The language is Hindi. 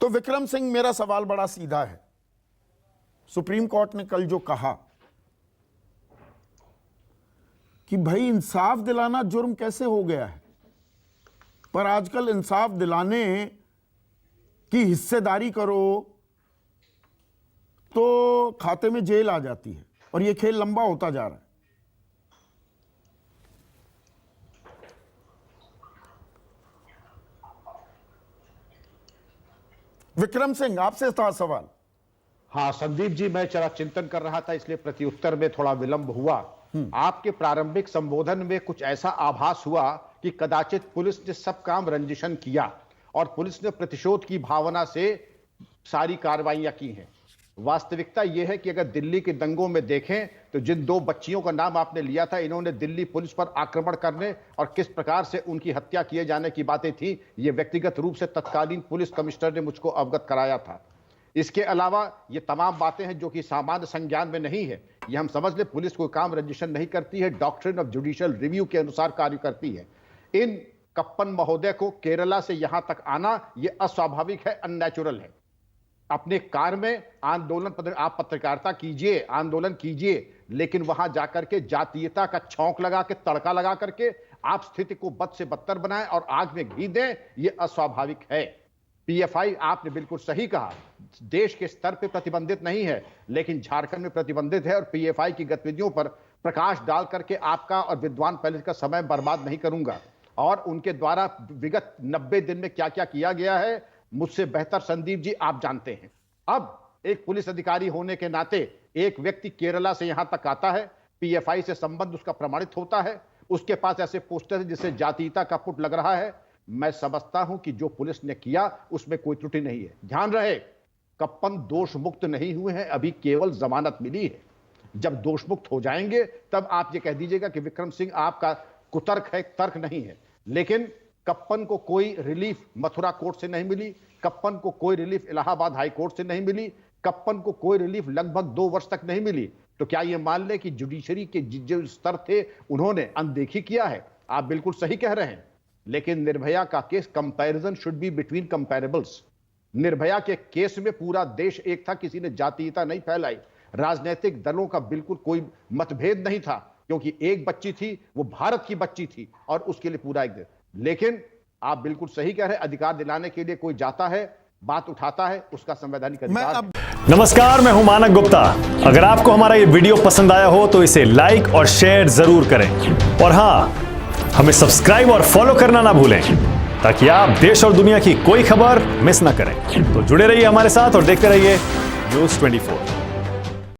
तो विक्रम सिंह, मेरा सवाल बड़ा सीधा है। सुप्रीम कोर्ट ने कल जो कहा कि भाई इंसाफ दिलाना जुर्म कैसे हो गया है, पर आजकल इंसाफ दिलाने की हिस्सेदारी करो तो खाते में जेल आ जाती है और यह खेल लंबा होता जा रहा है। विक्रम सिंह, आपसे था सवाल। हाँ संदीप जी, मैं जरा चिंतन कर रहा था, इसलिए प्रत्युत्तर में थोड़ा विलंब हुआ। आपके प्रारंभिक संबोधन में कुछ ऐसा आभास हुआ कि कदाचित पुलिस ने सब काम रंजिशन किया और पुलिस ने प्रतिशोध की भावना से सारी कार्रवाइयां की हैं। वास्तविकता यह है कि अगर दिल्ली के दंगों में देखें तो जिन दो बच्चियों का नाम आपने लिया था, इन्होंने दिल्ली पुलिस पर आक्रमण करने और किस प्रकार से उनकी हत्या किए जाने की बातें थी, ये व्यक्तिगत रूप से तत्कालीन पुलिस कमिश्नर ने मुझको अवगत कराया था। इसके अलावा ये तमाम बातें हैं जो कि सामान्य संज्ञान में नहीं है। ये हम समझ ले, पुलिस कोई काम रजिस्ट्रेशन नहीं करती है, डॉक्ट्रिन ऑफ जुडिशियल रिव्यू के अनुसार कार्य करती है। इन कप्पन महोदय को केरला से यहां तक आना ये अस्वाभाविक है, अननेचुरल है। अपने कार में आंदोलन, आप पत्रकारिता कीजिए, आंदोलन कीजिए, लेकिन वहां जाकर के जातीयता का छौंक लगा के, तड़का लगा करके आप स्थिति को बद से बदतर बनाएं और आग में घी दें, यह अस्वाभाविक है। पीएफआई, आपने बिल्कुल सही कहा, देश के स्तर पे प्रतिबंधित नहीं है, लेकिन झारखंड में प्रतिबंधित है और पीएफआई की गतिविधियों पर प्रकाश डाल करके आपका और विद्वान पहले का समय बर्बाद नहीं करूंगा। और उनके द्वारा विगत 90 दिन में क्या क्या किया गया है, मुझसे बेहतर संदीप जी आप जानते हैं। अब एक पुलिस अधिकारी होने के नाते एक व्यक्ति केरला से यहां तक आता है, पीएफआई से संबंध उसका प्रमाणित होता है, उसके पास ऐसे पोस्टर है जिससे जातीयता का पुट लग रहा है। मैं समझता हूं कि जो पुलिस ने किया उसमें कोई त्रुटि नहीं है। ध्यान रहे, कप्पन दोष मुक्त नहीं हुए हैं, अभी केवल जमानत मिली है। जब दोष मुक्त हो जाएंगे तब आप ये कह दीजिएगा कि विक्रम सिंह आपका कुतर्क है, तर्क नहीं है। लेकिन कप्पन को कोई रिलीफ मथुरा कोर्ट से नहीं मिली, कप्पन को कोई रिलीफ इलाहाबाद हाई कोर्ट से नहीं मिली, कप्पन को कोई रिलीफ लगभग 2 वर्ष तक नहीं मिली। तो क्या यह मान ले कि जुडिशरी के जो स्तर थे उन्होंने अनदेखी किया है? आप बिल्कुल सही कह रहे हैं, लेकिन निर्भया का case, comparison should be between comparables. Nirbhaya के केस में पूरा देश एक था, किसी ने जातीयता नहीं फैलाई, राजनीतिक दलों का बिल्कुल कोई मतभेद नहीं था, क्योंकि एक बच्ची थी, वो भारत की बच्ची थी और उसके लिए पूरा एक दिन। लेकिन आप बिल्कुल सही कह रहे हैं, अधिकार दिलाने के लिए कोई जाता है, बात उठाता है, उसका संवैधानिक अधिकार है। नमस्कार, मैं हूं मानक गुप्ता। अगर आपको हमारा ये वीडियो पसंद आया हो तो इसे लाइक और शेयर जरूर करें, और हां, हमें सब्सक्राइब और फॉलो करना ना भूलें ताकि आप देश और दुनिया की कोई खबर मिस ना करें। तो जुड़े रहिए हमारे साथ और देखते रहिए News 24।